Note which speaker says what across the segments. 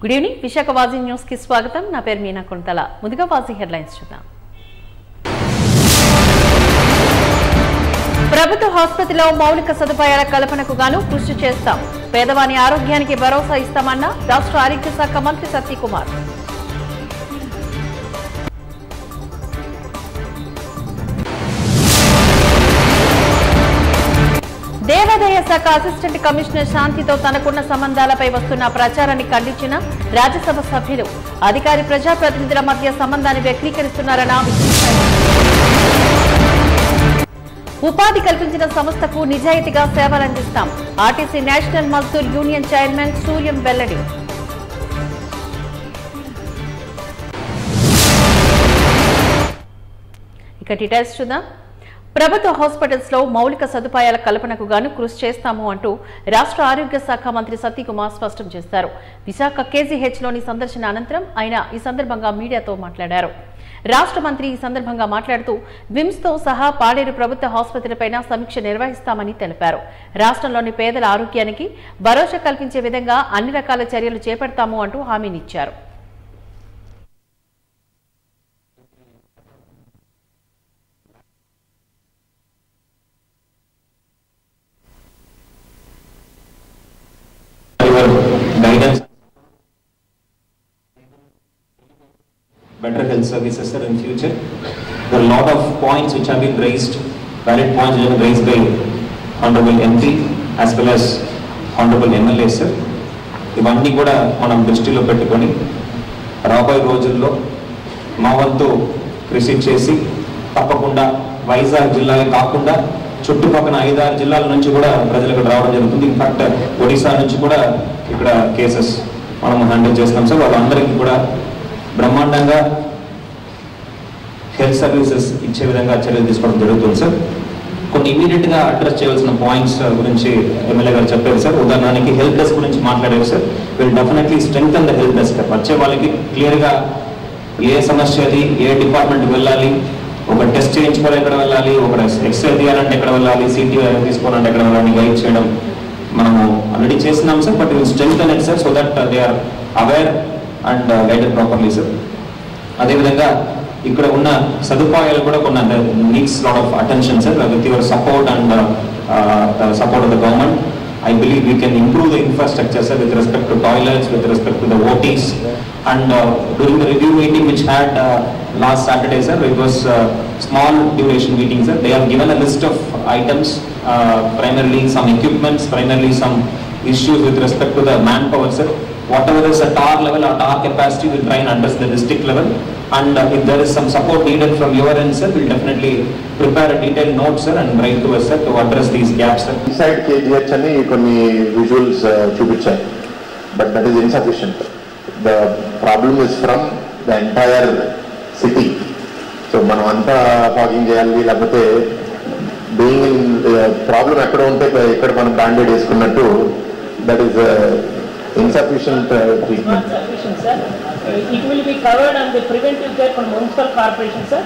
Speaker 1: Good evening Visakha వాజీ news కి స్వాగతం. నా పేరు మీనా కొంతల. ముందుగా వాజీ హెడ్లైన్స్ చూద్దాం. ప్రభుత్వ ఆసుపత్రిలో మౌలిక సదుపాయాల కల్పనకు గాను కృషి చేస్తాం. పేదవాని ఆరోగ్యానికి భరోసా ఇస్తామన్న రాష్ట్ర ఆరోగ్య శాఖ మంత్రి సత్యకుమార్. దేవాదాయ శాఖ అసిస్టెంట్ కమిషనర్ శాంతితో తనకున్న సంబంధాలపై వస్తున్న ప్రచారాన్ని ఖండించిన రాజ్యసభ సభ్యులు. అధికారి ప్రజాప్రతినిధుల మధ్య సంబంధాన్ని వ్యక్తీకరిస్తున్నారన్న ఉపాధి కల్పించిన సంస్థకు నిజాయితీగా సేవలందిస్తాం. RTC national Mazdoor union chairman Suryam వెల్లడి. ఇక డీటెయిల్స్ చూద్దాం. ప్రభుత్వ హాస్పిటల్స్ లో మౌలిక సదుపాయాల కల్పనకు గాను కృషి చేస్తాము అంటూ రాష్ట్ర ఆరోగ్య శాఖ మంత్రి సత్యకుమార్ స్పష్టం చేశారు. విశాఖ కేజీహెచ్ లోని సందర్శన అనంతరం ఆయన ఈ సందర్భంగా మీడియాతో మాట్లాడారు. రాష్ట్ర మంత్రి ఈ సందర్భంగా మాట్లాడుతూ విమ్స్ తో సహా పాడేరు ప్రభుత్వ ఆసుపత్రిపై సమీక్ష నిర్వహిస్తామని తెలిపారు. రాష్ట్రంలోని పేదల ఆరోగ్యానికి భరోసా కల్పించే విధంగా అన్ని రకాల చర్యలు చేపడతాము అంటూ హామీనిచ్చారు.
Speaker 2: Guidance, better health services sir in future. There are a lot of points which have been raised, valid points which have been raised by Honorable MP as well as Honorable MLA sir. ఇవన్నీ కూడా మనం దృష్టిలో పెట్టుకొని రాబోయే రోజుల్లో మా వంతు కృషి చేసి తప్పకుండా వైజాగ్ జిల్లాలే కాకుండా చుట్టుపక్కల 5-6 జిల్లాల నుంచి కూడా ప్రజలు ఇక్కడ రావడం జరుగుతుంది. ఇన్ఫాక్ట్ ఒడిశా నుంచి కూడా ఇక్కడ కేసెస్ మనం హ్యాండిల్ చేస్తాం సార్. వాళ్ళందరికీ కూడా బ్రహ్మాండంగా హెల్త్ సర్వీసెస్ ఇచ్చే విధంగా చర్యలు తీసుకోవడం జరుగుతుంది సార్. కొన్ని ఇమీడియట్ గా అడ్రస్ చేయాల్సిన పాయింట్స్ గురించి ఎమ్మెల్యే గారు చెప్పారు సార్. ఉదాహరణకి హెల్త్ డెస్క్ గురించి మాట్లాడారు సార్. వీళ్ళు definitely strengthen the health desk. వచ్చే వాళ్ళకి క్లియర్ గా ఏ సమస్య అది, ఏ డిపార్ట్మెంట్కి వెళ్ళాలి, ఒక టెస్ట్ చేయించుకోవాలి ఎక్కడ వెళ్ళాలి, ఒక ఎక్స్రే తీయాలంటే ఎక్కడ వెళ్ళాలి, సిటీ తీసుకోవాలంటే ఎక్కడ వెళ్ళాలి గైడ్ చేయడం మనము ఆల్రెడీ చేస్తున్నాం sir. But will strengthen it sir so that they are aware and guided properly sir. అదేవిధంగా ఇక్కడ ఉన్న సదుపాయాలు కూడా కొన్ని needs lot of attention sir. With your support and support of the government I believe we can improve the infrastructure sir, with respect to toilets, with respect to the OTs, and during the review meeting which had last Saturday sir, it was small duration meeting sir. They have given a list of items, primarily some equipments, primarily some issues with respect to the manpower sir. Whatever is at our level, at our capacity, we'll try and address the district level, and if there is some support needed from your end sir, we'll definitely prepare a detailed note sir and write to us sir to address these gaps sir.
Speaker 3: Inside KGH ani konni visuals chupichai, but that is insufficient. The problem is from the entire city. So manam anta fogging cheyali labate being in problem ekkada unte ikkada manam band-aid eskunnattu, that is insufficient treatment.
Speaker 4: Insufficient sir. It will be covered on the preventive care from municipal corporation sir.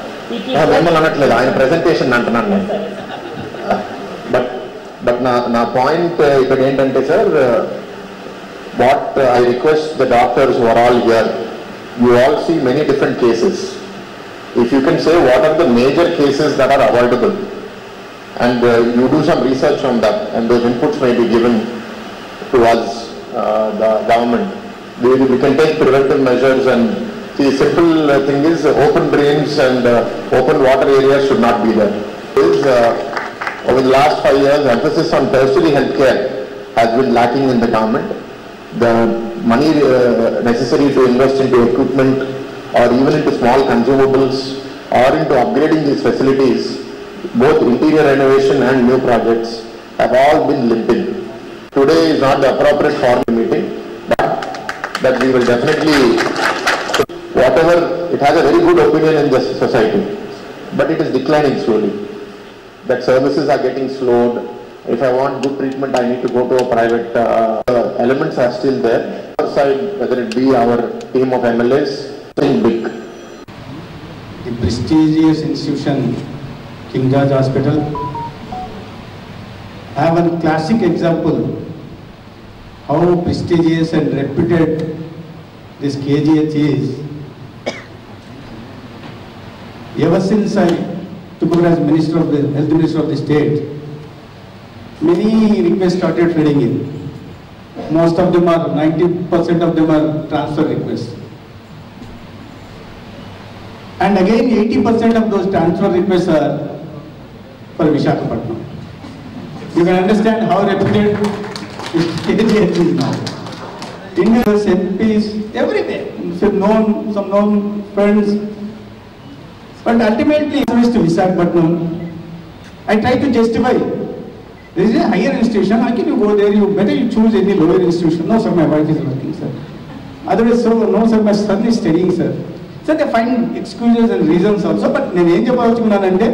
Speaker 3: మిమ్మల్ని అనట్లేదు, ఆయన presentation అంటున్నాను నేను. But నా point ఇక్కడ ఏంటంటే sir, what I request the doctors were all here, you all see many different cases. If you can say what are the major cases that are avoidable and you do some research on that, and those inputs may be given to us, the government. We can take preventive measures, and the simple thing is open drains and open water areas should not be there. Over the last 5 years, emphasis on tertiary healthcare has been lacking in the government. The money necessary to invest into equipment or even into small consumables or into upgrading these facilities, both interior renovation and new projects, have all been limping. Today is not the appropriate formal meeting, but that we will definitely, whatever, it has a very good opinion in the society, but it is declining slowly. That services are getting slowed. If I want good treatment, I need to go to a private. Elements are still there. Outside, whether it be our team of MLAs, think big.
Speaker 5: The prestigious institution, King George Hospital, have a classic example how prestigious and reputed this KGH is, ever since I took over as Minister of the Health Minister of the state, many requests started flooding in. Most of them are, 90% of them are transfer requests. And again 80% of those transfer requests are for Visakhapatnam. You can understand how reputed KGH is now. Indians, MPs, everywhere, some known friends. But ultimately, to Visakhapatnam, I try to justify. There is a higher institution. How can you go there? Better you choose any lower institution. No, sir, my wife is working, sir. Otherwise, so no, sir, my son is studying, sir. So they find excuses and reasons also. But నేను ఏం చెప్పాల్సుకున్నానంటే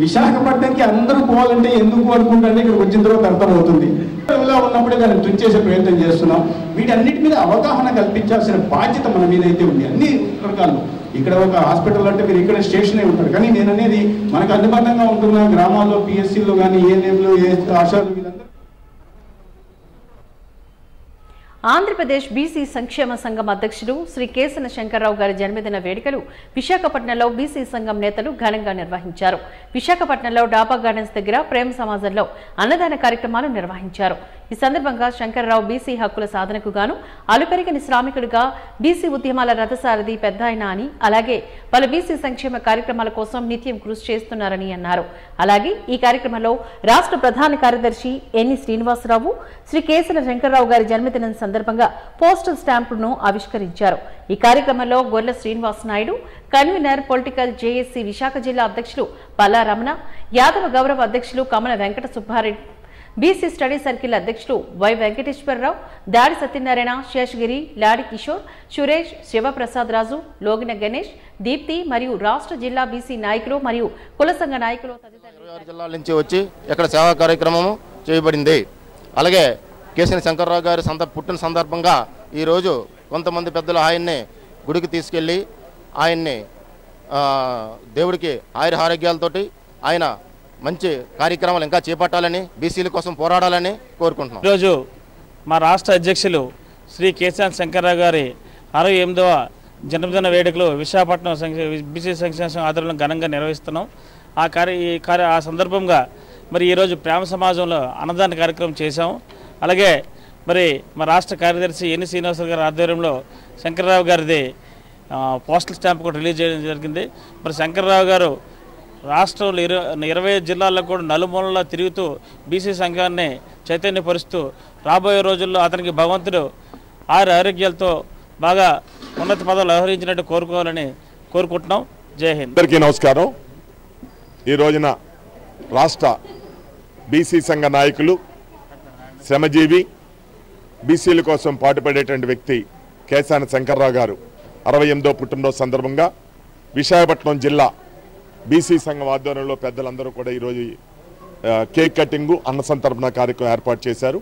Speaker 5: విశాఖపట్నంకి అందరూ పోవాలంటే ఎందుకు అనుకుంటే ఇక్కడ వచ్చిన తర్వాత అర్థమవుతుంది. ఉన్నప్పుడే దాన్ని తుంచేసే ప్రయత్నం చేస్తున్నాం. వీటన్నిటి మీద అవగాహన కల్పించాల్సిన బాధ్యత మన మీద అయితే ఉంది అన్ని రకాలు. ఇక్కడ ఒక హాస్పిటల్ అంటే మీరు ఇక్కడ స్టేషనే ఉంటారు, కానీ నేను అనేది మనకు అందుబాటుగా ఉంటున్న గ్రామాల్లో పిఎస్సీలో కానీ ఏఎన్ఎంలు ఆశాలు వీళ్ళందరూ.
Speaker 1: ఆంధ్రప్రదేశ్ బీసీ సంక్షేమ సంఘం అధ్యక్షుడు శ్రీ కేసన శంకర్రావు గారి జన్మదిన వేడుకలు విశాఖపట్నంలో బీసీ సంఘం నేతలు ఘనంగా నిర్వహించారు. విశాఖపట్నంలో డాబా గార్డెన్స్ దగ్గర ప్రేమ సమాజంలో అన్నదాన కార్యక్రమాలు నిర్వహించారు. ఈ సందర్భంగా శంకర్రావు బీసీ హక్కుల సాధనకు గాను అలుపెరిగిన శ్రామికుడిగా బీసీ ఉద్యమాల రథసారథి పెద్దాయన అని, అలాగే పలు బీసీ సంక్షేమ కార్యక్రమాల కోసం నిత్యం కృషి చేస్తున్నారని అన్నారు. అలాగే ఈ కార్యక్రమంలో రాష్ట్ర ప్రధాన కార్యదర్శి ఎన్ని శ్రీనివాసరావు శ్రీ కేసన శంకర్రావు గారి జన్మదినం సందర్భంగా పోస్టల్ స్టాంపును ఆవిష్కరించారు. ఈ కార్యక్రమంలో Gorla Srinivas Naidu, convener political JAC Visakha జిల్లా అధ్యక్షులు పల్లా రమణ, యాదవ గౌరవ అధ్యక్షులు Kamala Venkata Subbareddy, BC study circle అధ్యక్షులు వై వెంకటేశ్వరరావు, దాడి సత్యనారాయణ, శేషగిరి, లాడి కిషోర్, సురేష్, శివప్రసాద్ రాజు, లోగిన గణేష్, దీప్తి మరియు రాష్ట్ర జిల్లా బీసీ నాయకులు మరియు కుల సంఘ నాయకులు తదితరులు
Speaker 6: జిల్లాల నుంచి వచ్చి ఇక్కడ సేవా కార్యక్రమం చేయబడింది. అలాగే కేసీఆర్ శంకర్రావు గారి పుట్టిన సందర్భంగా ఈరోజు కొంతమంది పెద్దలు ఆయన్ని గుడికి తీసుకెళ్ళి ఆయన్ని దేవుడికి ఆయురారోగ్యాలతోటి ఆయన మంచి కార్యక్రమాలు ఇంకా చేపట్టాలని, బీసీల కోసం పోరాడాలని కోరుకుంటున్నాం.
Speaker 7: ఈరోజు మా రాష్ట్ర అధ్యక్షులు శ్రీ కేసీఆర్ శంకర్రావు గారి 68వ జన్మదిన వేడుకలు విశాఖపట్నం బీసీ సంక్షేమ సంఘం ఆధ్వర్యంలో ఘనంగా నిర్వహిస్తున్నాం. ఆ సందర్భంగా మరి ఈరోజు ప్రేమ సమాజంలో అన్నదాన కార్యక్రమం చేశాం. అలాగే మరి మా రాష్ట్ర కార్యదర్శి ఎన్ని శ్రీనివాసరావు గారి ఆధ్వర్యంలో శంకర్రావు గారిది పోస్టల్ స్టాంప్ కూడా రిలీజ్ చేయడం జరిగింది. మరి శంకర్రావు గారు రాష్ట్రంలో 25 జిల్లాల్లో కూడా నలుమూలలా తిరుగుతూ బీసీ సంఘాన్ని చైతన్యపరుస్తూ రాబోయే రోజుల్లో అతనికి భగవంతుడు ఆరోగ్యాలతో బాగా ఉన్నత పదవులు వ్యవహరించినట్టు కోరుకోవాలని కోరుకుంటున్నాం. జై హింద్.
Speaker 8: అందరికీ నమస్కారం. ఈ రోజున రాష్ట్ర బీసీ సంఘ నాయకులు, శ్రమజీవి, బీసీల కోసం పాటుపడేటువంటి వ్యక్తి కేసాన శంకర్రావు గారు 68వ పుట్టినరోజు సందర్భంగా విశాఖపట్నం జిల్లా బీసీ సంఘం ఆధ్వర్యంలో పెద్దలందరూ కూడా ఈరోజు కేక్ కటింగు, అన్న సంతర్పణ కార్యక్రమం ఏర్పాటు చేశారు.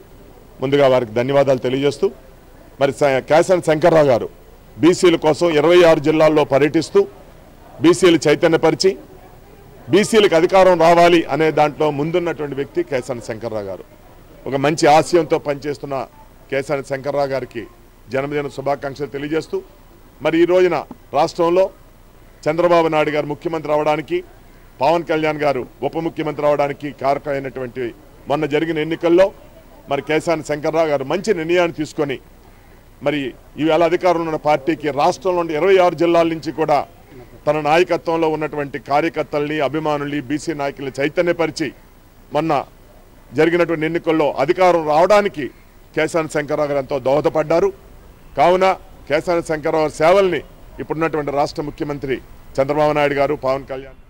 Speaker 8: ముందుగా వారికి ధన్యవాదాలు తెలియజేస్తూ, మరి కేసాన శంకర్రావు గారు బీసీల కోసం 26 జిల్లాల్లో పర్యటిస్తూ బీసీలు చైతన్యపరిచి బీసీలకు అధికారం రావాలి అనే దాంట్లో ముందున్నటువంటి వ్యక్తి కేసాన శంకర్రావు గారు. ఒక మంచి ఆశయంతో పనిచేస్తున్న కేసాన శంకర్రావు గారికి జన్మదిన శుభాకాంక్షలు తెలియజేస్తూ, మరి ఈ రోజున రాష్ట్రంలో చంద్రబాబు నాయుడు గారు ముఖ్యమంత్రి అవడానికి, పవన్ కళ్యాణ్ గారు ఉప ముఖ్యమంత్రి అవడానికి కారకమైనటువంటి మొన్న జరిగిన ఎన్నికల్లో మరి కేసాన శంకర్రావు గారు మంచి నిర్ణయాన్ని తీసుకొని మరి ఈవేళ అధికారంలో ఉన్న పార్టీకి రాష్ట్రంలో 26 జిల్లాల నుంచి కూడా తన నాయకత్వంలో ఉన్నటువంటి కార్యకర్తల్ని, అభిమానుల్ని, బీసీ నాయకుల్ని చైతన్యపరిచి మొన్న జరిగినటువంటి ఎన్నికల్లో అధికారం రావడానికి కేసాన శంకర్రావు గారు ఎంతో దోహదపడ్డారు. కావున కేసాన శంకర్రావు గారి సేవల్ని ఇప్పుడున్నటువంటి రాష్ట్ర ముఖ్యమంత్రి చంద్రబాబు నాయుడు గారు, పవన్ కళ్యాణ్.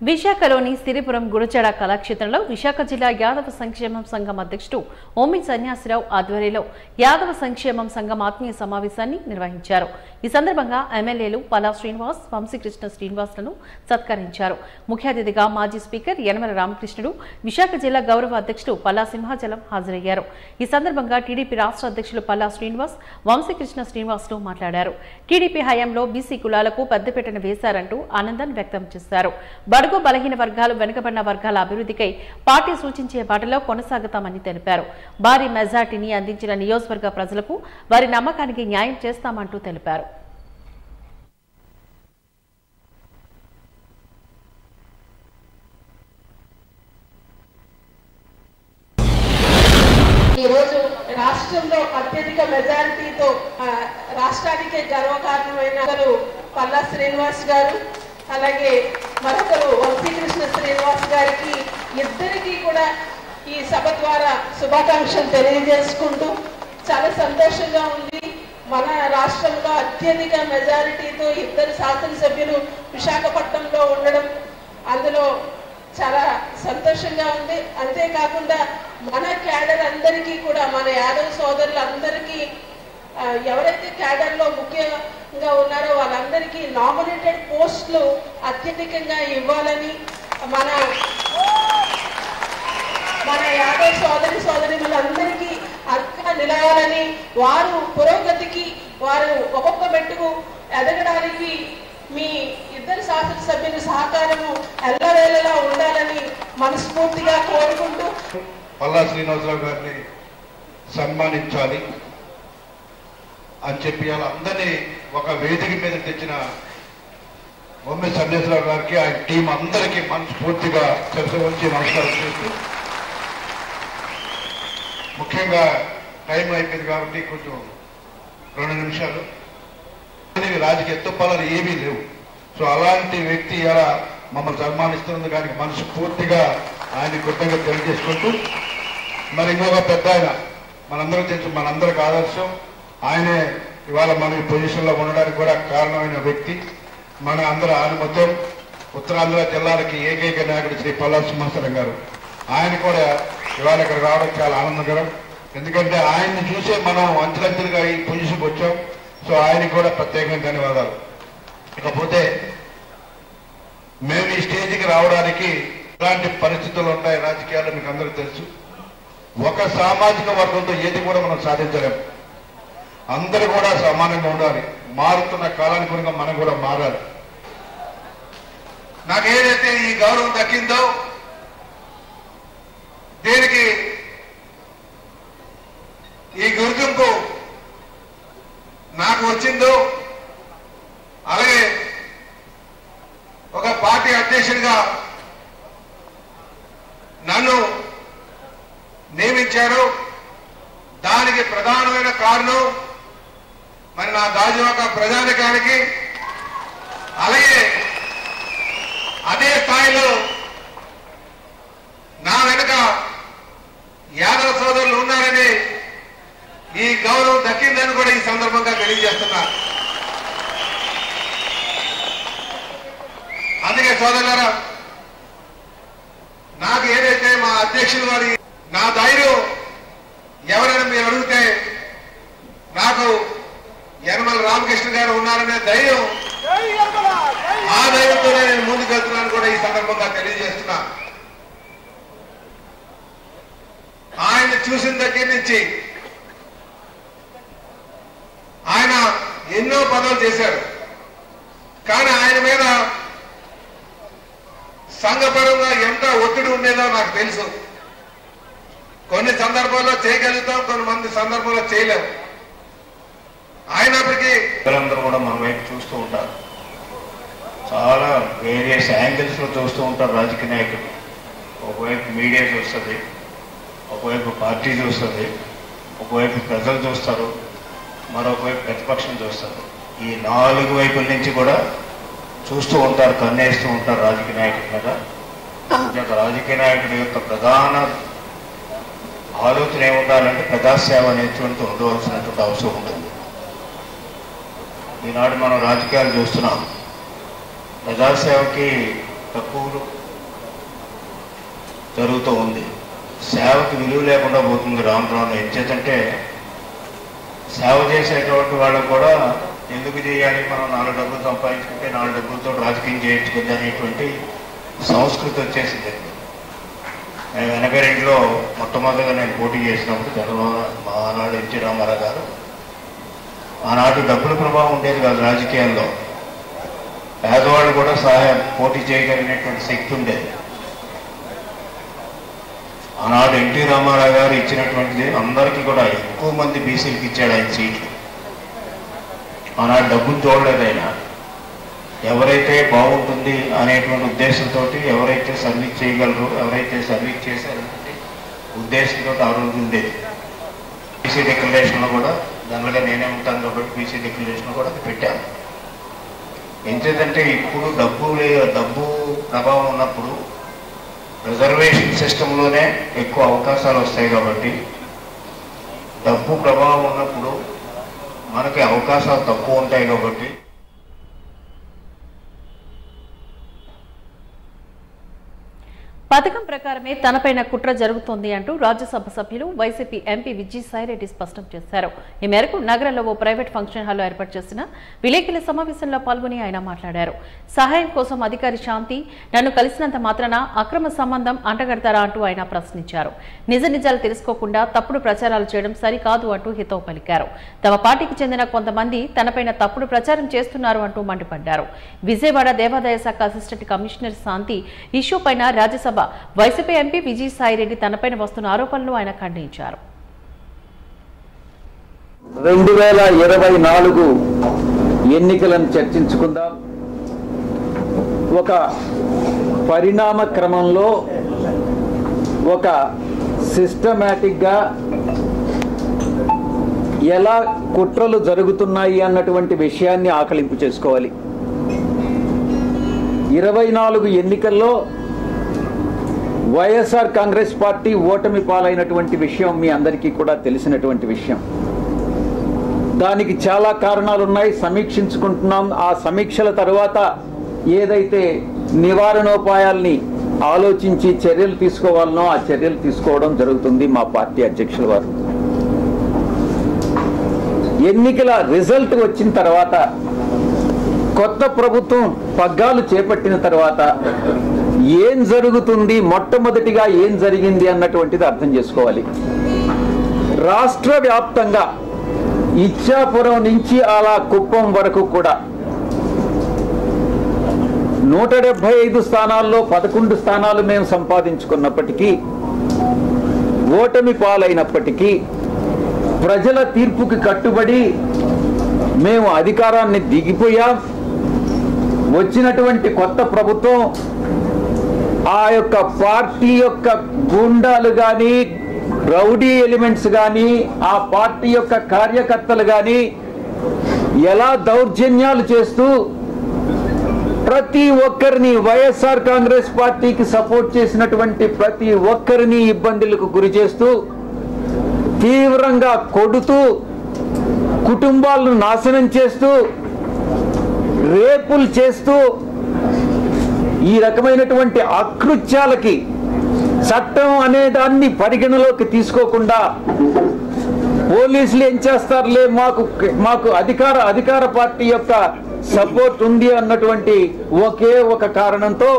Speaker 1: విశాఖలోని సిరిపురం గురజాడ కళాక్షేత్రంలో విశాఖ జిల్లా యాదవ సంక్షేమం సంఘం అధ్యక్షుడు ఓమి సన్యాసిరావు ఆధ్వర్యంలో యాదవ సంక్షేమం సంఘం ఆత్మీయ సమావేశాన్ని నిర్వహించారు. ఈ సందర్భంగా ఎమ్మెల్యేలు పల్లా శ్రీనివాస్, వంశీకృష్ణ శ్రీనివాసులను సత్కరించారు. ముఖ్య అతిథిగా మాజీ స్పీకర్ యనమల రామకృష్ణుడు, విశాఖ జిల్లా గౌరవ అధ్యక్షుడు పల్లా సింహాచలం హాజరయ్యారు. ఈ సందర్భంగా టీడీపీ రాష్ట్ర అధ్యక్షులు పల్లా శ్రీనివాస్, వంశీకృష్ణ శ్రీనివాసులు మాట్లాడారు. టీడీపీ హయాంలో బీసీ కులాలకు పెద్దపీటను వేశారంటూ ఆనందాన్ని వ్యక్తం చేశారు. బడుగు బడుగు బలహీన వర్గాలు వెనుకబడిన వర్గాల అభివృద్ధికై పార్టీ సూచించే బాటలో కొనసాగుతామని తెలిపారు. భారీ మెజార్టీని అందించిన నియోజకవర్గ ప్రజలకు వారి నమ్మకానికి న్యాయం చేస్తామంటూ తెలిపారు.
Speaker 9: ఈరోజు రాష్ట్రంలో అత్యధిక మెజారిటీతో రాష్ట్రానికే గర్వకారణమైన పల్లా శ్రీనివాస్ గారు, అలాగే మరొకరు వంశీకృష్ణ శ్రీనివాస్ గారికి ఇద్దరికీ కూడా ఈ సభ ద్వారా శుభాకాంక్షలు తెలియజేసుకుంటూ చాలా సంతోషంగా ఉంది. మన రాష్ట్రంలో అత్యధిక మెజారిటీతో ఇద్దరు శాసనసభ్యులు విశాఖపట్నంలో ఉండడం అందులో చాలా సంతోషంగా ఉంది. అంతేకాకుండా మన క్యాడర్ అందరికీ కూడా, మన యాదవ్ సోదరులందరికీ ఎవరైతే క్యాడర్లో ముఖ్యంగా ఉన్నారో వాళ్ళందరికీ నామినేటెడ్ పోస్టులు అత్యధికంగా ఇవ్వాలని మన యాదవ్ సోదరిమలందరికీ అండగా నిలవాలని, వారు పురోగతికి వారు ఒక్కొక్క మెట్టుకు ఎదగడానికి మీ ఇద్దరు శాసనసభ్యుల సహకారము ఎల్లవేళలా ఉండాలని మనస్ఫూర్తిగా కోరుకుంటూ
Speaker 10: పల్లా శ్రీనివాసరావు గారిని సన్మానించాలి అని చెప్పి అందరినీ ఒక వేదిక మీద తెచ్చిన బొమ్మె సన్నేశ్వరరావు గారికి ఆయన టీం అందరికీ మనస్ఫూర్తిగా వచ్చి నమస్కారం చేస్తూ, ముఖ్యంగా టైం అయిపోయింది కాబట్టి కొంచెం 2 నిమిషాలు, రాజకీయ ఎత్తుపల్లాలు ఏమీ లేవు. సో అలాంటి వ్యక్తి ఇలా మమ్మల్ని సన్మానిస్తున్నందుకు దానికి మనస్ఫూర్తిగా ఆయన కృతజ్ఞత తెలియజేసుకుంటూ, మరి ఇంకొక పెద్ద ఆయన మనందరూ తెలుసు, మనందరికి ఆదర్శం ఆయనే. ఇవాళ మన ఈ పొజిషన్లో ఉండడానికి కూడా కారణమైన వ్యక్తి, మన అందరూ ఆనుమత్యం ఉత్తరాంధ్ర జిల్లాలకి ఏకైక నాయకుడు శ్రీ పల్లా సింహాచలం గారు. ఆయన కూడా ఇవాళ ఇక్కడ రావడం చాలా ఆనందకరం. ఎందుకంటే ఆయన్ని చూసే మనం అంచెలంచెలుగా ఈ పొజిషన్కి వచ్చాం. సో ఆయనకి కూడా ప్రత్యేకంగా ధన్యవాదాలు. ఇకపోతే మేము ఈ స్టేజ్కి రావడానికి ఇలాంటి పరిస్థితులు ఉంటాయి రాజకీయాల్లో, మీకు అందరికీ తెలుసు. ఒక సామాజిక వర్గంతో ఏది కూడా మనం సాధించలేము. అందరూ కూడా సమానంగా ఉండాలి. మారుతున్న కాలానుగుణంగా మనం కూడా మారాలి. నాకు ఏదైతే ఈ గౌరవం దక్కిందో, దీనికి ఈ గుర్తింపు నాకు వచ్చిందో, అలాగే ఒక పార్టీ అధ్యక్షుడిగా నన్ను నియమించారు. దానికి ప్రధానమైన కారణం మరి నా గాజువాక ప్రజానికానికి, అలాగే అదే స్థాయిలో నా వెనుక యాదవ్ సోదరులు ఉన్నారని ఈ గౌరవం దక్కిందని కూడా ఈ సందర్భంగా తెలియజేస్తున్నా. అందుకే సోదరులారా, నాకు ఏదైతే మా అధ్యక్షులు వారి నా ధైర్యం ఎవరైనా మీరు అడిగితే నాకు యనమల రామకృష్ణ గారు ఉన్నారనే ధైర్యం, ఆ ధైర్యంతోనే నేను ముందుకు వెళ్తున్నాను కూడా ఈ సందర్భంగా తెలియజేస్తున్నా. ఆయన చూసిన దగ్గర నుంచి ఆయన ఎన్నో పనులు చేశారు. కానీ ఆయన మీద సంఘపరంగా ఎంత ఒత్తిడి ఉండేదో నాకు తెలుసు. కొన్ని సందర్భాల్లో చేయగలుగుతాం, కొంతమంది సందర్భాల్లో చేయలేము. అయినప్పటికీ
Speaker 11: అందరూ కూడా మన వైపు చూస్తూ ఉంటారు. చాలా వేరియస్ యాంగిల్స్ లో చూస్తూ ఉంటారు రాజకీయ నాయకులు. ఒకవైపు మీడియా చూస్తుంది, ఒకవైపు పార్టీ చూస్తుంది, ఒకవైపు ప్రజలు చూస్తారు, మరొకవైపు ప్రతిపక్షం చూస్తారు. ఈ 4 వైపుల నుంచి కూడా చూస్తూ ఉంటారు, కన్నేస్తూ ఉంటారు రాజకీయ నాయకుల మీద. రాజకీయ నాయకుడి యొక్క ప్రధాన ఆలోచన ఏముండాలంటే ప్రజాసేవ అనేటువంటి ఉండవలసినటువంటి అవసరం ఉంటుంది. ఈనాడు మనం రాజకీయాలు చూస్తున్నాం. ప్రజాసేవకి తక్కువలు జరుగుతూ ఉంది. సేవకి విలువ లేకుండా పోతుంది రాను రాను. ఎంచేతంటే సేవ చేసేటువంటి వాళ్ళకు కూడా ఎందుకు చేయాలి, మనం 4 డబ్బులు సంపాదించుకుంటే 4 డబ్బులతో రాజకీయం చేయించుకుంది అనేటువంటి సంస్కృతి వచ్చేసింది. నేను 82లో మొట్టమొదటిగా నేను పోటీ చేసినప్పుడు జగన్మోహన్ మా ఆనాడు ఎన్టీ రామారావు గారు, ఆనాటి డబ్బుల ప్రభావం ఉండేది కాదు రాజకీయాల్లో. పేదవాళ్ళు కూడా సహాయం పోటీ చేయగలిగినటువంటి శక్తి ఉండేది. ఆనాడు ఎన్టీ రామారావు గారు ఇచ్చినటువంటిది అందరికీ కూడా ఎక్కువ మంది బీసీలకు ఇచ్చాడు ఆయన సీట్లు. ఆనాడు డబ్బులు చూడలేదు ఆయన. ఎవరైతే బాగుంటుంది అనేటువంటి ఉద్దేశంతో, ఎవరైతే సర్వీస్ చేయగలరు, ఎవరైతే సర్వీస్ చేశారనే ఉద్దేశంతో ఆ రోజు ఉండేది. బీసీ డిక్లరేషన్లో కూడా దానిలో నేనే ఉంటాను కాబట్టి బీసీ డిక్లరేషన్ కూడా పెట్టాను. ఎందుకంటే ఇప్పుడు డబ్బు ప్రభావం ఉన్నప్పుడు రిజర్వేషన్ సిస్టంలోనే ఎక్కువ అవకాశాలు వస్తాయి కాబట్టి, డబ్బు ప్రభావం ఉన్నప్పుడు మనకి అవకాశాలు తక్కువ ఉంటాయి కాబట్టి
Speaker 1: పథకం ప్రకారమే తనపైన కుట్ర జరుగుతోంది అంటూ రాజ్యసభ సభ్యులు వైసీపీ ఎంపీ విజయసాయిరెడ్డి స్పష్టం చేశారు. ఈ మేరకు నగరంలో ఓ ప్రైవేట్ ఫంక్షన్ హాల్లో ఏర్పాటు చేసిన విలేకరుల సమావేశంలో పాల్గొని ఆయన మాట్లాడారు. సహాయం కోసం అధికారి శాంతి నన్ను కలిసినంత మాత్రాన అక్రమ సంబంధం అంటగడతారా అంటూ ఆయన ప్రశ్నించారు. నిజ నిజాలు తెలుసుకోకుండా తప్పుడు ప్రచారాలు చేయడం సరికాదు అంటూ హితవు పలికారు. తమ పార్టీకి చెందిన కొంతమంది తనపైన తప్పుడు ప్రచారం చేస్తున్నారు అంటూ మండిపడ్డారు. విజయవాడ దేవాదాయ శాఖ అసిస్టెంట్ కమిషనర్ శాంతి ఇష్యూ పైన రాజ్యసభ వైసీపీ ఎంపీ విజయసాయిరెడ్డి తనపైన వస్తున్న ఆరోపణలు ఆయన ఖండించారు.
Speaker 12: 2024 ఎన్నికలను చర్చించుకుందాం. ఒక పరిణామ క్రమంలో ఒక సిస్టమేటిక్గా ఎలా కుట్రలు జరుగుతున్నాయి అన్నటువంటి విషయాన్ని ఆకలింపు చేసుకోవాలి. 24 ఎన్నికల్లో వైఎస్ఆర్ కాంగ్రెస్ పార్టీ ఓటమి పాలైనటువంటి విషయం మీ అందరికీ కూడా తెలిసినటువంటి విషయం. దానికి చాలా కారణాలు ఉన్నాయి, సమీక్షించుకుంటున్నాం. ఆ సమీక్షల తర్వాత ఏదైతే నివారణోపాయాల్ని ఆలోచించి చర్యలు తీసుకోవాలనో ఆ చర్యలు తీసుకోవడం జరుగుతుంది మా పార్టీ అధ్యక్షుల వారు. ఎన్నికల రిజల్ట్ వచ్చిన తర్వాత, కొత్త ప్రభుత్వం పగ్గాలు చేపట్టిన తర్వాత ఏం జరుగుతుంది, మొట్టమొదటిగా ఏం జరిగింది అన్నటువంటిది అర్థం చేసుకోవాలి. రాష్ట్ర వ్యాప్తంగా ఇచ్చాపురం నుంచి అలా కుప్పం వరకు కూడా 175 స్థానాల్లో 11 స్థానాలు మేము సంపాదించుకున్నప్పటికీ, ఓటమి పాలైనప్పటికీ ప్రజల తీర్పుకి కట్టుబడి మేము అధికారాన్ని దిగిపోయాం. వచ్చినటువంటి కొత్త ప్రభుత్వం ఆ యొక్క పార్టీ యొక్క గూండాలు కానీ, రౌడీ ఎలిమెంట్స్ కానీ, ఆ పార్టీ యొక్క కార్యకర్తలు కానీ ఎలా దౌర్జన్యాలు చేస్తూ ప్రతి ఒక్కరిని, వైఎస్ఆర్ కాంగ్రెస్ పార్టీకి సపోర్ట్ చేసినటువంటి ప్రతి ఒక్కరిని ఇబ్బందులకు గురి చేస్తూ, తీవ్రంగా కొడుతూ, కుటుంబాలను నాశనం చేస్తూ, రేపులు చేస్తూ, ఈ రకమైనటువంటి అకృత్యాలకి చట్టం అనే దాన్ని పరిగణలోకి తీసుకోకుండా పోలీసులు ఏం చేస్తారులే, మాకు అధికార పార్టీ యొక్క సపోర్ట్ ఉంది అన్నటువంటి ఒకే ఒక కారణంతో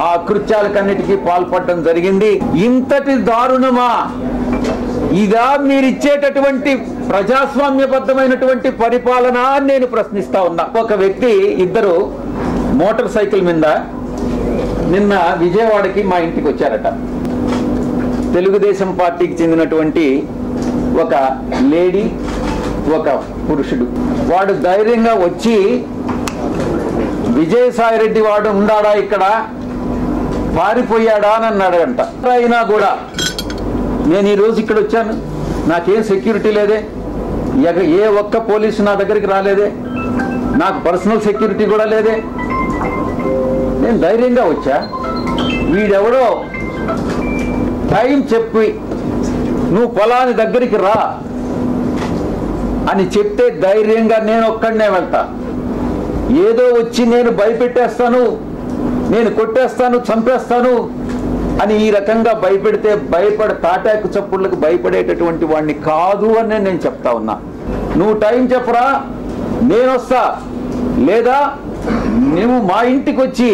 Speaker 12: ఆ అకృత్యాలకన్నిటికీ పాల్పడడం జరిగింది. ఇంతటి దారుణమా ఇదా మీరిచ్చేటటువంటి ప్రజాస్వామ్యబద్ధమైనటువంటి పరిపాలన అని నేను ప్రశ్నిస్తా ఉన్నా. ఒక వ్యక్తి, ఇద్దరు మోటార్ సైకిల్ మీద నిన్న విజయవాడకి మా ఇంటికి వచ్చారట. తెలుగుదేశం పార్టీకి చెందినటువంటి ఒక లేడీ, ఒక పురుషుడు. వాడు ధైర్యంగా వచ్చి, విజయసాయిరెడ్డి వాడు ఉన్నాడా ఇక్కడ, పారిపోయాడా అని అన్నాడంట. అయినా కూడా నేను ఈరోజు ఇక్కడ వచ్చాను, నాకేం సెక్యూరిటీ లేదే, ఏ ఒక్క పోలీసు నా దగ్గరికి రాలేదే, నాకు పర్సనల్ సెక్యూరిటీ కూడా లేదే, నేను ధైర్యంగా వచ్చా. వీడెవడో టైం చెప్పి నువ్వు పొలాని దగ్గరికి రా అని చెప్తే ధైర్యంగా నేను ఒక్కడనే వెళ్తా. ఏదో వచ్చి నేను భయపెట్టేస్తాను, నేను కొట్టేస్తాను, చంపేస్తాను అని ఈ రకంగా భయపెడితే తాటాకు చప్పుళ్ళకు భయపడేటటువంటి వాడిని కాదు అని నేను చెప్తా ఉన్నా. నువ్వు టైం చెప్పరా, నేను వస్తా, లేదా నువ్వు మా ఇంటికి వచ్చి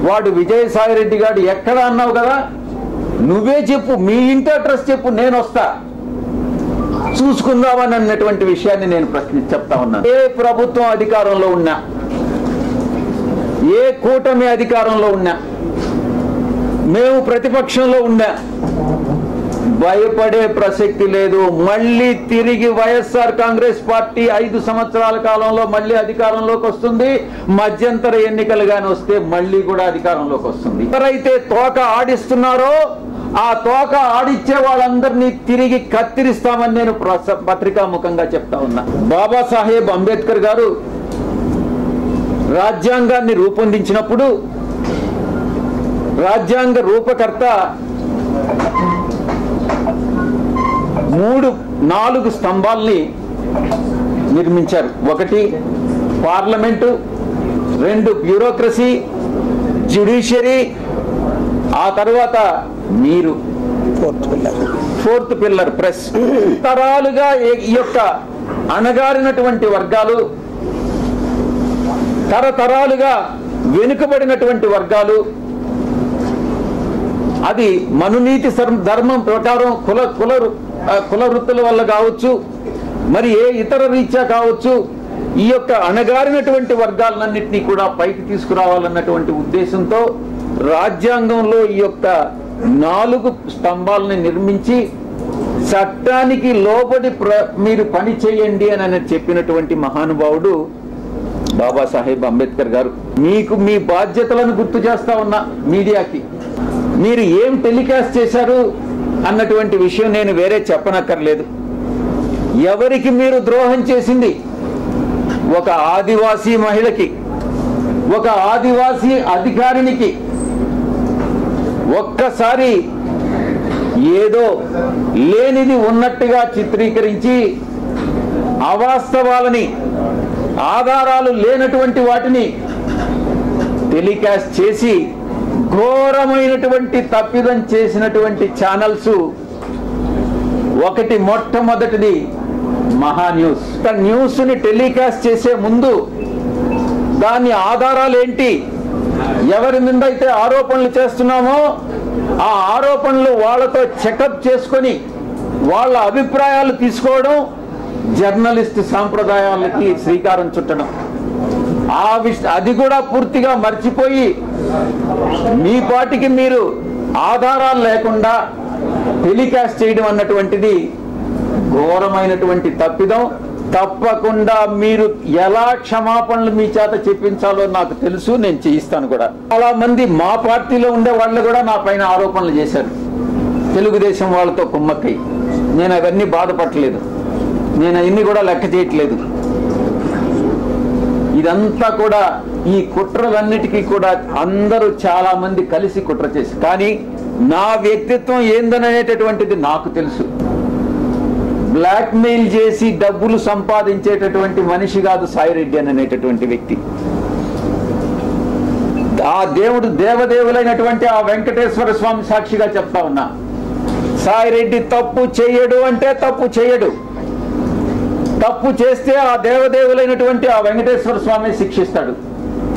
Speaker 12: వాడు విజయసాయిరెడ్డి గారు ఎక్కడ అన్నావు కదా, నువ్వే చెప్పు, మీ ఇంటి అడ్రస్ చెప్పు, నేను వస్తా, చూసుకుందామని అన్నటువంటి విషయాన్ని నేను చెప్తా ఉన్నాను. ఏ ప్రభుత్వం అధికారంలో ఉన్నా, ఏ కూటమి అధికారంలో ఉన్నా, మేము ప్రతిపక్షంలో ఉన్నా భయపడే ప్రసక్తి లేదు. మళ్ళీ తిరిగి వైఎస్ఆర్ కాంగ్రెస్ పార్టీ 5 సంవత్సరాల కాలంలో మళ్ళీ అధికారంలోకి వస్తుంది. మధ్యంతర ఎన్నికలుగానే వస్తే మళ్ళీ కూడా అధికారంలోకి వస్తుంది. ఎవరైతే తోక ఆడిస్తున్నారో ఆ తోక ఆడిచ్చే వాళ్ళందరినీ తిరిగి కత్తిరిస్తామని నేను పత్రికాముఖంగా చెప్తా ఉన్నా. బాబాసాహెబ్ అంబేద్కర్ గారు రాజ్యాంగాన్ని రూపొందించినప్పుడు రాజ్యాంగ రూపకర్త 4 స్తంభాల్ని నిర్మించారు. 1 పార్లమెంటు, 2 బ్యూరోక్రసీ, జ్యుడిషియరీ, ఆ తర్వాత మీరు 4th పిల్లర్ ప్రెస్. తరాలుగా ఈ యొక్క అణగారినటువంటి వర్గాలు, తరతరాలుగా వెనుకబడినటువంటి వర్గాలు, అది మనునీతి ధర్మం ప్రకారం కుల వృత్తుల వల్ల కావచ్చు, మరి ఏ ఇతర రీత్యా కావచ్చు, ఈ యొక్క అణగారినటువంటి వర్గాలన్నింటినీ కూడా పైకి తీసుకురావాలన్నటువంటి ఉద్దేశంతో రాజ్యాంగంలో ఈ యొక్క 4 స్తంభాలని నిర్మించి చట్టానికి లోబడి మీరు పని చేయండి అని చెప్పినటువంటి మహానుభావుడు బాబాసాహెబ్ అంబేద్కర్ గారు. మీకు మీ బాధ్యతలను గుర్తు చేస్తా ఉన్నా. మీడియాకి మీరు ఏం టెలికాస్ట్ చేశారు అన్నటువంటి విషయం నేను వేరే చెప్పనక్కర్లేదు. ఎవరికి మీరు ద్రోహం చేసింది? ఒక ఆదివాసీ మహిళకి, ఒక ఆదివాసీ అధికారినికి ఒక్కసారి ఏదో లేనిది ఉన్నట్టుగా చిత్రీకరించి అవాస్తవాలని, ఆధారాలు లేనటువంటి వాటిని టెలికాస్ట్ చేసి ఘోరమైనటువంటి తప్పిదం చేసినటువంటి ఛానల్స్ ఒకటి. మొట్టమొదటిది మహా న్యూస్. న్యూస్ ని టెలికాస్ట్ చేసే ముందు దాని ఆధారాలు ఏంటి, ఎవరి మీద అయితే ఆరోపణలు చేస్తున్నామో ఆ ఆరోపణలు వాళ్ళతో చెకప్ చేసుకొని వాళ్ళ అభిప్రాయాలు తీసుకోవడం జర్నలిస్ట్ సాంప్రదాయాలకి శ్రీకారం చుట్టడం. అది కూడా పూర్తిగా మర్చిపోయి మీ పాటికి మీరు ఆధారాలు లేకుండా టెలికాస్ట్ చేయడం అన్నటువంటిది ఘోరమైనటువంటి తప్పిదం. తప్పకుండా మీరు ఎలా క్షమాపణలు మీ చేత చెప్పించాలో నాకు తెలుసు, నేను చేయిస్తాను కూడా. చాలా మంది మా పార్టీలో ఉండే వాళ్ళు కూడా నా పైన ఆరోపణలు చేశారు, తెలుగుదేశం వాళ్ళతో కుమ్మక్కై. నేను అవన్నీ బాధపడలేదు, నేను అవన్నీ కూడా లెక్క చేయట్లేదు. ఇదంతా కూడా ఈ కుట్రలన్నిటికీ కూడా అందరూ చాలా మంది కలిసి కుట్ర చేసి, కానీ నా వ్యక్తిత్వం ఏందనేటటువంటిది నాకు తెలుసు. బ్లాక్ మెయిల్ చేసి డబ్బులు సంపాదించేటటువంటి మనిషి కాదు సాయిరెడ్డి అనేటటువంటి వ్యక్తి. ఆ దేవుడు దేవదేవులైనటువంటి ఆ వెంకటేశ్వర స్వామి సాక్షిగా చెప్తా ఉన్నా, సాయిరెడ్డి తప్పు చేయడు అంటే తప్పు చేయడు. తప్పు చేస్తే ఆ దేవదేవులైనటువంటి ఆ వెంకటేశ్వర స్వామి శిక్షిస్తాడు.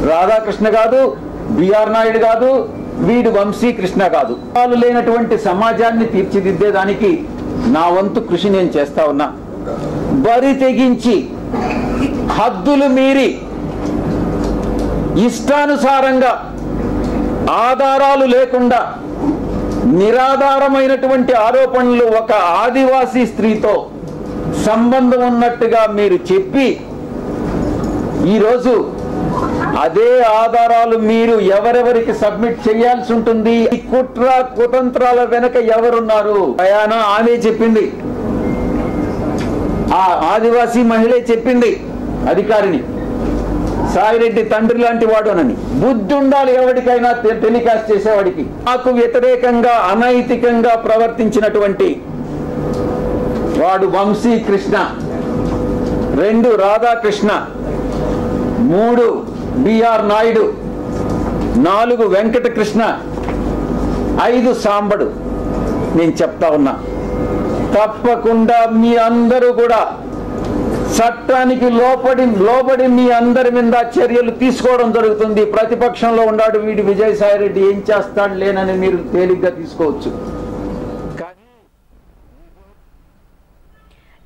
Speaker 12: రాధాకృష్ణ కాదు, బిఆర్ నాయుడు కాదు, వీడు వంశీకృష్ణ కాదు. వాళ్ళు లేనటువంటి సమాజాన్ని తీర్చిదిద్దేదానికి నా వంతు కృషి నేను చేస్తా ఉన్నా. బరి తెగించి హద్దులు మీరి ఇష్టానుసారంగా ఆధారాలు లేకుండా నిరాధారమైనటువంటి ఆరోపణలు ఒక ఆదివాసీ స్త్రీతో సంబంధం ఉన్నట్టుగా మీరు చెప్పి ఈరోజు అదే ఆధారాలు మీరు ఎవరెవరికి సబ్మిట్ చేయాల్సి ఉంటుంది. ఈ కుట్ర కుతంత్రాల వెనక ఎవరున్నారు? ప్రయాణం ఆమె చెప్పింది, ఆ ఆదివాసీ మహిళే చెప్పింది అధికారిని, సాయిరెడ్డి తండ్రి లాంటి వాడునని. బుద్ధి ఉండాలి ఎవరికైనా టెలికాస్ట్ చేసేవాడికి. నాకు వ్యతిరేకంగా అనైతికంగా ప్రవర్తించినటువంటి వాడు వంశీకృష్ణ, 2 రాధాకృష్ణ, 3 బిఆర్ నాయుడు, 4 వెంకటకృష్ణ, 5 సాంబడు. నేను చెప్తా ఉన్నా, తప్పకుండా మీ అందరూ కూడా చట్టానికి లోబడి మీ అందరి మీద చర్యలు తీసుకోవడం జరుగుతుంది. ప్రతిపక్షంలో ఉన్నాడు వీడి విజయసాయిరెడ్డి, ఏం చేస్తాడు లేనని మీరు తేలిగ్గా తీసుకోవచ్చు.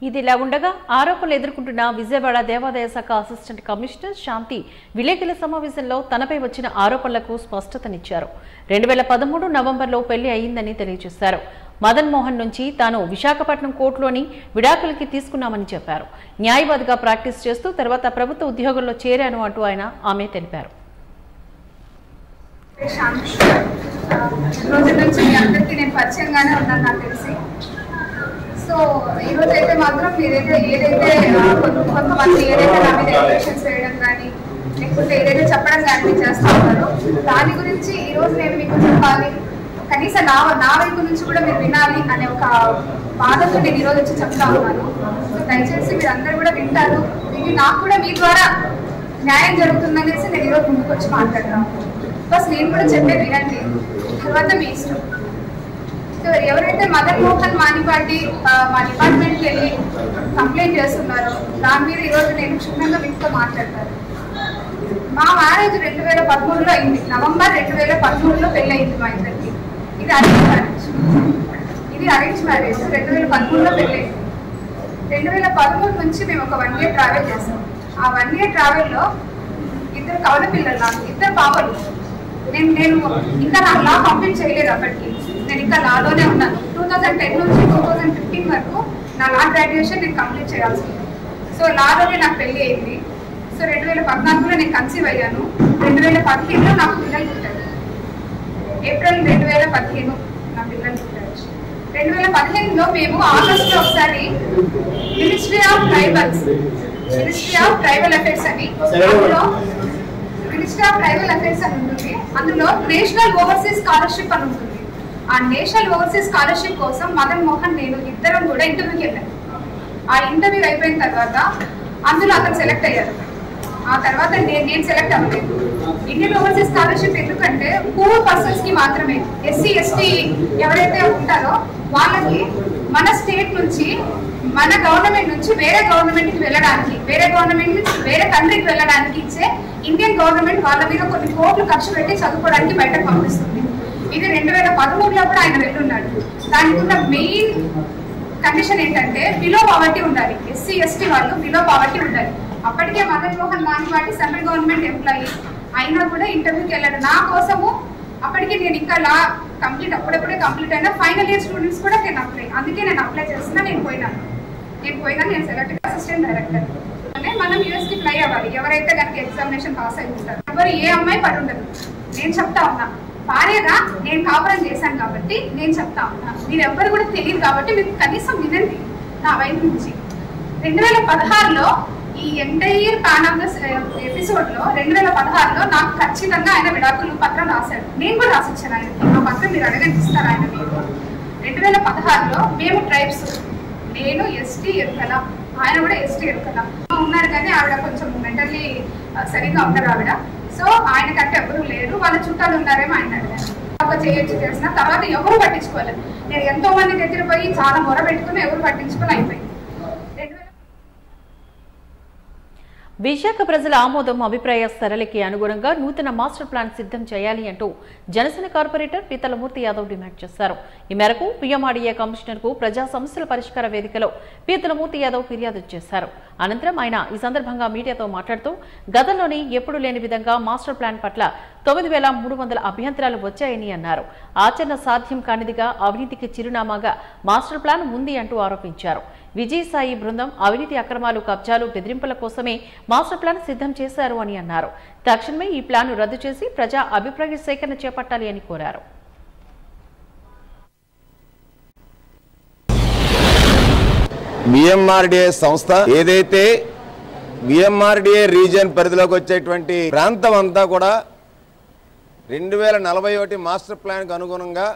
Speaker 1: ఇదిలా ఉండగా ఆరోపణలు ఎదుర్కొంటున్న విజయవాడ దేవాదాయ శాఖ అసిస్టెంట్ కమిషనర్ శాంతి విలేకరుల సమావేశంలో తనపై వచ్చిన ఆరోపణలకు స్పష్టతనిచ్చారు. 2013 నవంబర్లో పెళ్లి అయిందని తెలియజేశారు. మదన్ మోహన్ నుంచి తాను విశాఖపట్నం కోర్టులోని విడాకులకి తీసుకున్నామని చెప్పారు. న్యాయవాదిగా ప్రాక్టీస్ చేస్తూ తర్వాత ప్రభుత్వ ఉద్యోగంలో చేరాను అంటూ ఆమె తెలిపారు.
Speaker 13: సో ఈ రోజు అయితే మాత్రం ఏదైతే కొంతమంది ఏదైతే నా మీద ఎలిగేషన్స్ వేయడం కానీ లేకపోతే ఏదైతే చెప్పడం కానీ చేస్తా ఉన్నారో దాని గురించి ఈ రోజు నేను మీకు చెప్పాలి, కనీసం నా వైపు నుంచి కూడా మీరు వినాలి అనే ఒక బాధతో నేను ఈరోజు వచ్చి చెప్తా ఉన్నాను. సో దయచేసి మీరు అందరూ కూడా వింటారు. ఇది నాకు కూడా మీ ద్వారా న్యాయం జరుగుతుందనేసి నేను ఈరోజు ముందుకు వచ్చి మాట్లాడతాను. ఫస్ట్ నేను కూడా చెప్పే వినండి, తర్వాత మీ ఇష్టం. సో ఎవరైతే మదన్ మోహన్ మానిపాటి మా డిపార్ట్మెంట్కి వెళ్ళి కంప్లైంట్ చేస్తున్నారో దాని మీద ఈరోజు నేను క్షుణ్ణంగా మీతో మాట్లాడతాను. మా మ్యారేజ్ 2013లో అయింది. నవంబర్ 2013లో పెళ్ళి అయింది మా ఇద్దరికి. ఇది అరేంజ్ మ్యారేజ్ 2013లో పెళ్ళి అయింది. 2013 నుంచి మేము ఒక 1 year ట్రావెల్ చేసాం. ఆ 1 year ట్రావెల్లో 2 కవల పిల్లలు, నాకు 2 పాపలు. నేను ఇంకా నాకు లా కంప్లీట్ చేయలేదు. అప్పటికి నేను ఇంకా లాలోనే ఉన్నాను. 2010 నుంచి 2015 వరకు నా లా గ్రాడ్యుయేషన్ నేను కంప్లీట్ చేయాల్సి ఉంది. సో లాలోనే నాకు పెళ్లి అయింది. సో 2014లో నేను కన్సీవ్ అయ్యాను. 2015లో నాకు పిల్లలు పుట్టారు. ఏప్రిల్ 2015 నా పిల్లలు పుట్టారు. 2015లో మేము ఆగస్టులో ఒకసారి మినిస్ట్రీ ఆఫ్ ట్రైబల్ అఫైర్స్ అని ఉంటుంది. అందులో నేషనల్ ఓవర్సీస్ స్కాలర్షిప్ అని ఉంటుంది. ఆ నేషనల్ ఓవర్సీస్ స్కాలర్షిప్ కోసం మదన్ మోహన్ నేను ఇద్దరం కూడా ఇంటర్వ్యూకి వెళ్ళాను. ఆ ఇంటర్వ్యూ అయిపోయిన తర్వాత అందులో అతను సెలెక్ట్ అయ్యారు. ఆ తర్వాత నేను సెలెక్ట్ అవ్వలేదు. ఇండియన్ ఓవర్సీస్ స్కాలర్షిప్ ఎందుకంటే పూర్ పర్సన్స్ కి మాత్రమే, ఎస్సీ ఎస్టీ ఎవరైతే ఉంటారో వాళ్ళకి మన స్టేట్ నుంచి మన గవర్నమెంట్ నుంచి వేరే గవర్నమెంట్ కి వెళ్ళడానికి, వేరే గవర్నమెంట్ నుంచి వేరే కంట్రీకి వెళ్ళడానికి ఇచ్చే ఇండియన్ గవర్నమెంట్ వాళ్ళ మీద కొన్ని కోట్లు ఖర్చు పెట్టి చదువుకోవడానికి బయటకు పంపిస్తుంది. ఇది 2013లో కూడా ఆయన వెళ్ళున్నాడు. దానికి ఉన్న మెయిన్ కండిషన్ ఏంటంటే బిలో పావర్టీ ఉండాలి. ఎస్సీ ఎస్టీ వాళ్ళు బిలో పావర్టీ ఉండాలి. అప్పటికే Madan Mohan Manipati central government employee అయినా కూడా ఇంటర్వ్యూకి వెళ్ళాడు నా కోసము. అప్పటికి నేను ఇంకా లా అప్పుడప్పుడే కంప్లీట్ అయినా ఫైనల్ ఇయర్ స్టూడెంట్స్ కూడా అందుకే నేను అప్లై చేస్తున్నా. నేను పోయినాను. నేను సెలెక్ట్ అసిస్టెంట్ డైరెక్టర్. మనం యూఎస్కి ఫ్లై అవ్వాలి. ఎవరైతే కనుక ఎగ్జామినేషన్ పాస్ అయి ఉంటారు, ఎవరు ఏ అమ్మాయి పడి ఉండదు. నేను చెప్తా ఉన్నా, భార్యగా నేను కాపురం చేశాను కాబట్టి నేను చెప్తా ఉన్నా. మీరు ఎవ్వరు కూడా తెలియదు కాబట్టి మీకు కనీసం వినండి నా వైపు నుంచి. 2016లో ఈ ఎంటైర్ ప్యాన్ ఆఫ్ ద ఎపిసోడ్లో 2016లో నాకు ఖచ్చితంగా ఆయన విడాకులు పత్రం రాశాడు. నేను కూడా రాసిచ్చాను ఆయనకి. ఆ పత్రం మీరు అడగండి, ఇస్తారు ఆయన మీరు. 2016లో మేము ట్రైబ్స్, నేను ఎస్టీ ఎరుకల, ఆయన కూడా ఎస్టీ ఎరుకల ఉన్నారు. కానీ ఆవిడ కొంచెం మెంటల్లీ సరిగ్గా ఉంటారు ఆవిడ. సో ఆయన కంటే ఎవరు లేరు, వాళ్ళ చుట్టాలు ఉన్నారేమో ఆయన అడిగారు. చేయొచ్చు చేసిన తర్వాత ఎవరు పట్టించుకోలేదు. నేను ఎంతో మంది దగ్గర పోయి చాలా మొర పెట్టుకుని ఎవరు పట్టించుకొని అయిపోయింది.
Speaker 1: విశాఖ ప్రజల ఆమోదం అభిప్రాయ సరళికి అనుగుణంగా నూతన మాస్టర్ ప్లాన్ సిద్ధం చేయాలి అంటూ జనసేన కార్పొరేటర్ పీతలమూర్తి యాదవ్ డిమాండ్ చేశారు. ఈ మేరకు పిఎంఆర్డీఏ కమిషనర్ కు ప్రజా సమస్యల పరిష్కార వేదికలో పీతలమూర్తి యాదవ్ ఫిర్యాదు చేశారు. అనంతరం ఆయన ఈ సందర్భంగా మీడియాతో మాట్లాడుతూ గతంలోని ఎప్పుడూ లేని విధంగా మాస్టర్ ప్లాన్ పట్ల 9,300 అభ్యంతరాలు వచ్చాయని అన్నారు. ఆచరణ సాధ్యం కానిదిగా, అవినీతికి చిరునామాగా మాస్టర్ ప్లాన్ ఉంది అంటూ ఆరోపించారు. విజయసాయి బృందం అవినీతి అక్రమాలు, కబ్జాలు, బెదిరింపుల కోసమే మాస్టర్ ప్లాన్ సిద్ధం చేశారు అని అన్నారు. తక్షణమే ఈ ప్లాన్ రద్దు చేసి ప్రజా అభిప్రాయ సేకరణ చేపట్టాలి అని కోరారు.
Speaker 14: విఎంఆర్డీఏ సంస్థ ఏదైతే విఎంఆర్డీఏ రీజియన్ పరిధిలోకి వచ్చేటువంటి ప్రాంతం అంతా కూడా 2041 మాస్టర్ ప్లాన్కు అనుగుణంగా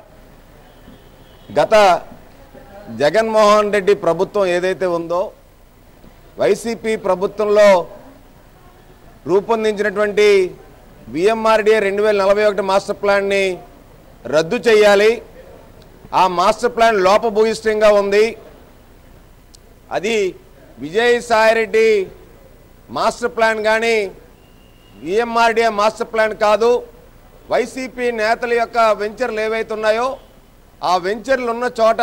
Speaker 14: గత జగన్మోహన్ రెడ్డి ప్రభుత్వం ఏదైతే ఉందో వైసీపీ ప్రభుత్వంలో రూపొందించినటువంటి విఎంఆర్డీఏ 2041 మాస్టర్ ప్లాన్ని రద్దు చేయాలి. ఆ మాస్టర్ ప్లాన్ లోపభూయిష్టంగా ఉంది. అది విజయసాయిరెడ్డి మాస్టర్ ప్లాన్ కానీ విఎంఆర్డీఏ మాస్టర్ ప్లాన్ కాదు. వైసీపీ నేతల యొక్క వెంచర్లు ఏవైతే ఉన్నాయో ఆ వెంచర్లు ఉన్న చోట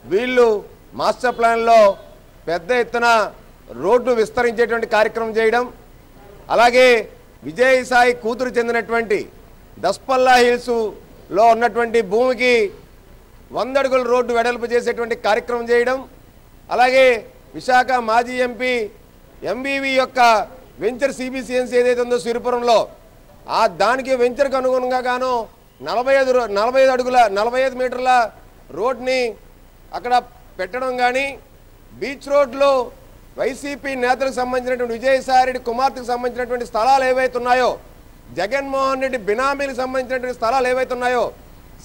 Speaker 14: వీళ్ళు మాస్టర్ ప్లాన్లో పెద్ద ఎత్తున రోడ్డు విస్తరించేటువంటి కార్యక్రమం చేయడం, అలాగే విజయసాయి కూతురు చెందినటువంటి దస్పల్లా హిల్స్లో ఉన్నటువంటి భూమికి 100 అడుగుల రోడ్డు వెడల్పు చేసేటువంటి కార్యక్రమం చేయడం, అలాగే విశాఖ మాజీ ఎంపీ ఎంబీవీ యొక్క వెంచర్ సిబిసిఎన్సీ ఏదైతే ఉందో సిరిపురంలో దానికి వెంచర్కి అనుగుణంగా గాను 45 మీటర్ల రోడ్ని అక్కడ పెట్టడం కానీ, బీచ్ రోడ్లో వైసీపీ నేతలకు సంబంధించినటువంటి విజయసాయిరెడ్డి కుమార్తెకు సంబంధించినటువంటి స్థలాలు ఏవైతే ఉన్నాయో, జగన్మోహన్ రెడ్డి బినామీలకు సంబంధించినటువంటి స్థలాలు ఏవైతే ఉన్నాయో,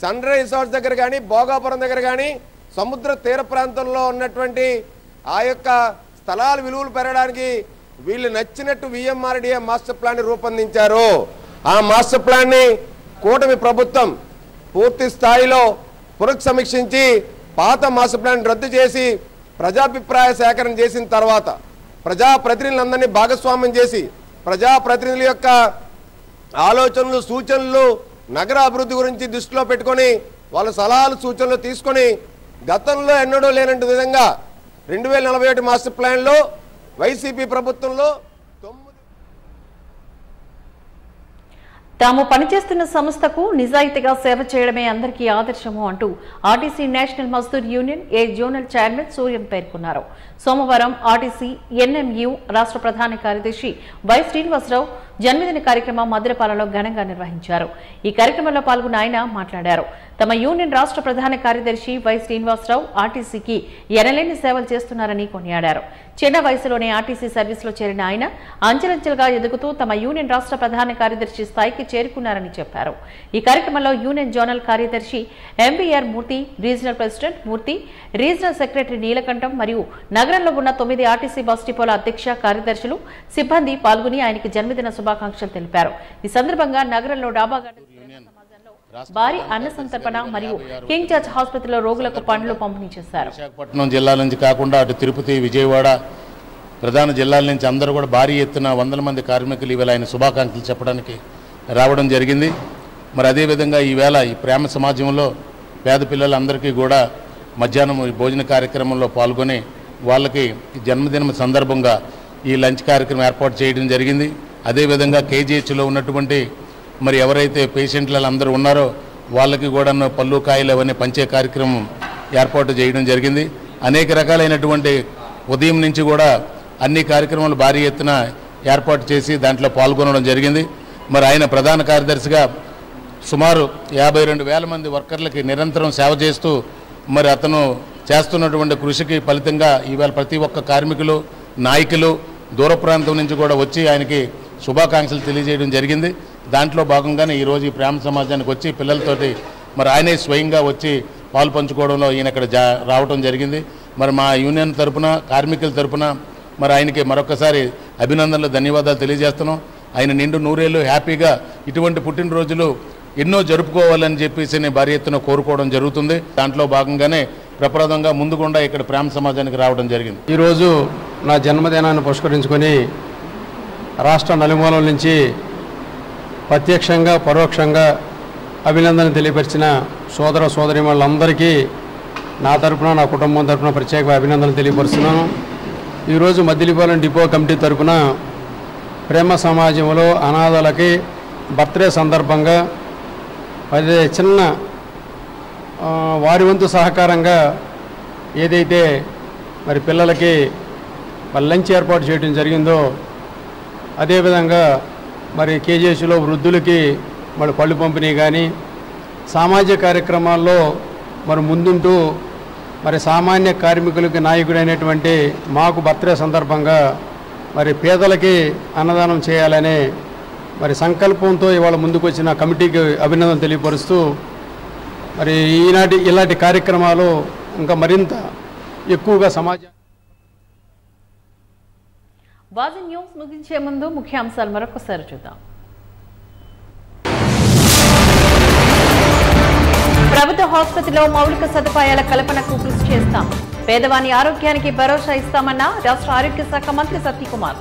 Speaker 14: సన్ రైజ్ రిసార్ట్స్ దగ్గర కానీ, భోగాపురం దగ్గర కానీ, సముద్ర తీర ప్రాంతంలో ఉన్నటువంటి ఆ యొక్క స్థలాల విలువలు పెరగడానికి వీళ్ళు నచ్చినట్టు విఎంఆర్డీఏ మాస్టర్ ప్లాన్ రూపొందించారు. ఆ మాస్టర్ ప్లాన్ని కూటమి ప్రభుత్వం పూర్తి స్థాయిలో పునఃసమీక్షించి పాత మాస్టర్ ప్లాన్ రద్దు చేసి ప్రజాభిప్రాయ సేకరణ చేసిన తర్వాత ప్రజాప్రతినిధులందరినీ భాగస్వామ్యం చేసి ప్రజాప్రతినిధుల యొక్క ఆలోచనలు సూచనలు నగర అభివృద్ధి గురించి దృష్టిలో పెట్టుకొని వాళ్ళ సలహాలు సూచనలు తీసుకొని గతంలో ఎన్నడూ లేనట్టు విధంగా 2041 మాస్టర్ ప్లాన్లో వైసీపీ ప్రభుత్వంలో
Speaker 1: తాము పనిచేస్తున్న సంస్థకు నిజాయితీగా సేవ చేయడమే అందరికీ ఆదర్శము అంటూ ఆర్టీసీ నేషనల్ మజ్దూర్ యూనియన్ ఏ జోనల్ చైర్మన్ సూర్యం పేర్కొన్నారు. సోమవారం ఆర్టీసీ ఎన్ఎంయు రాష్ట్ర ప్రధాన కార్యదర్శి వై శ్రీనివాసరావు జన్మదిన కార్యక్రమం మద్రపాలలో ఘనంగా నిర్వహించారు. ఈ కార్యక్రమంలో పాల్గొన్న ఆయన మాట్లాడారు. తమ యూనియన్ రాష్ట్ర ప్రధాన కార్యదర్శి వై శ్రీనివాసరావు ఆర్టీసీకి ఎనలేని సేవలు చేస్తున్నారని కొనియాడారు. చిన్న వయసులోనే ఆర్టీసీ సర్వీసులో చేరిన ఆయన అంచెలంచెలుగా ఎదుగుతూ తమ యూనియన్ రాష్ట్ర ప్రధాన కార్యదర్శి స్థాయికి చేరుకున్నారని చెప్పారు. ఈ కార్యక్రమంలో యూనియన్ జోనల్ కార్యదర్శి ఎంవీఆర్ మూర్తి, రీజనల్ ప్రెసిడెంట్ మూర్తి, రీజనల్ సెక్రటరీ నీలకంఠం మరియు నగరంలో ఉన్న 9 ఆర్టీసీ బస్ డిపోల అధ్యక్ష కార్యదర్శులు, సిబ్బంది పాల్గొని ఆయనకి జన్మదిన శుభాకాంక్షలు తెలిపారు. ఈ సందర్భంగా నగరంలో డాబాగడ్డ భారీ అన్న సంతర్పణ మరియు కింగ్ జార్జ్ ఆసుపత్రిలో రోగులకు పండ్లు పంపిణీ చేశారు.
Speaker 6: విశాఖపట్నం జిల్లా నుంచి కాకుండా అటు తిరుపతి, విజయవాడ ప్రధాన జిల్లాల నుంచి అందరూ కూడా భారీ ఎత్తున 100 మంది కార్మికులు ఈవేళ ఆయన శుభాకాంక్షలు చెప్పడానికి రావడం జరిగింది. మరి అదేవిధంగా ఈవేళ ఈ ప్రేమ సమాజంలో పేద పిల్లలందరికీ కూడా మధ్యాహ్నం భోజన కార్యక్రమంలో పాల్గొని వాళ్ళకి జన్మదినం సందర్భంగా ఈ లంచ్ కార్యక్రమం ఏర్పాటు చేయడం జరిగింది. అదేవిధంగా కేజీహెచ్లో ఉన్నటువంటి మరి ఎవరైతే పేషెంట్లు అందరూ ఉన్నారో వాళ్ళకి కూడా పళ్ళు కాయలు అవన్నీ పంచే కార్యక్రమం ఏర్పాటు చేయడం జరిగింది. అనేక రకాలైనటువంటి ఉదయం నుంచి కూడా అన్ని కార్యక్రమాలు భారీ ఎత్తున ఏర్పాటు చేసి దాంట్లో పాల్గొనడం జరిగింది. మరి ఆయన ప్రధాన కార్యదర్శిగా సుమారు 52,000 మంది వర్కర్లకి నిరంతరం సేవ చేస్తూ మరి అతను చేస్తున్నటువంటి కృషికి ఫలితంగా ఈవేళ ప్రతి ఒక్క కార్మికులు, నాయకులు దూర ప్రాంతం నుంచి కూడా వచ్చి ఆయనకి శుభాకాంక్షలు తెలియజేయడం జరిగింది. దాంట్లో భాగంగానే ఈరోజు ఈ ప్రేమ సమాజానికి వచ్చి పిల్లలతోటి మరి ఆయనే స్వయంగా వచ్చి పాలు పంచుకోవడంలో ఈయన ఇక్కడ రావడం జరిగింది. మరి మా యూనియన్ తరపున, కార్మికుల తరపున మరి ఆయనకి మరొకసారి అభినందనలు, ధన్యవాదాలు తెలియజేస్తున్నాం. ఆయన నిండు నూరేళ్ళు హ్యాపీగా ఇటువంటి పుట్టినరోజులు ఎన్నో జరుపుకోవాలని చెప్పేసి భారీ ఎత్తున కోరుకోవడం జరుగుతుంది. దాంట్లో భాగంగానే ప్రప్రదంగా ముందుకుండా ఇక్కడ ప్రేమ సమాజానికి రావడం జరిగింది.
Speaker 15: ఈరోజు నా జన్మదినాన్ని పురస్కరించుకొని రాష్ట్ర నలుమూలల నుంచి ప్రత్యక్షంగా పరోక్షంగా అభినందన తెలియపరిచిన సోదర సోదరీమణులందరికీ నా తరపున, నా కుటుంబం తరపున ప్రత్యేక అభినందనలు తెలియపరుస్తున్నాను. ఈరోజు మద్దిలిపాలెం డిపో కమిటీ తరపున ప్రేమ సమాజంలో అనాథలకి బర్త్డే సందర్భంగా అదే చిన్న వారి వంతు సహకారంగా ఏదైతే మరి పిల్లలకి లంచ్ ఏర్పాటు చేయడం జరిగిందో, అదేవిధంగా మరి కేజీహెచ్లో వృద్ధులకి మరి పళ్ళు పంపిణీ కానీ సామాజిక కార్యక్రమాల్లో మరి ముందుంటూ మరి సామాన్య కార్మికులకి నాయకుడైనటువంటి మాకు బర్త్డే సందర్భంగా మరి పేదలకి అన్నదానం చేయాలనే మరి సంకల్పంతో ఇవాళ ముందుకు వచ్చిన కమిటీకి అభినందన తెలియపరుస్తూ మరి ఇలాంటి కార్యక్రమాలు ఇంకా మరింత ఎక్కువగా సమాజం.
Speaker 1: వాజీ న్యూస్ ముగించే ముందు ముఖ్యాంశాలు మరొకసారి చూద్దాం. ప్రభుత్వ ఆసుపత్రిలో మౌలిక సదుపాయాల కల్పనకు కృషి చేస్తాం. పేదవాని ఆరోగ్యానికి భరోసా ఇస్తామన్న రాష్ట్ర ఆరోగ్య శాఖ మంత్రి సత్యకుమార్.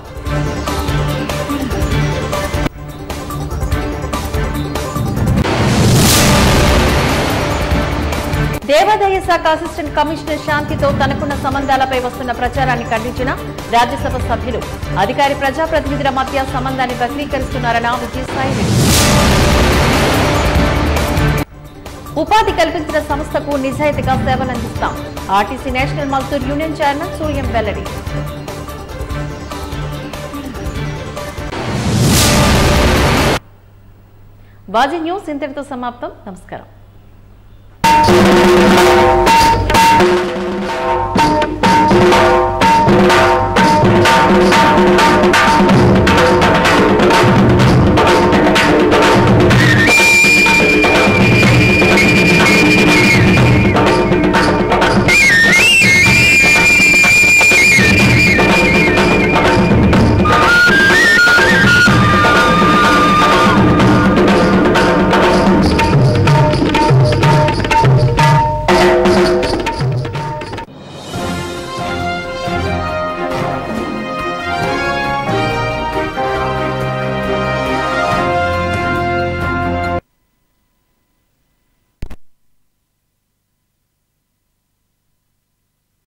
Speaker 1: దేవాదాయ శాఖ అసిస్టెంట్ కమిషనర్ శాంతితో తనకున్న సంబంధాలపై వస్తున్న ప్రచారాన్ని ఖండించిన రాజ్యసభ సభ్యులు. అధికారి ప్రజాప్రతినిధుల మధ్య సంబంధాన్ని వక్రీకరిస్తున్నారన్న విజయసాయి. ఉపాధి కల్పించిన సంస్థకు నిజాయితీగా సేవలందిస్తాం. RTC national Mazdoor union chairman Suryam వెల్లడి. బాజీ న్యూస్ ఇంతటితో సమాప్తం. నమస్కారం.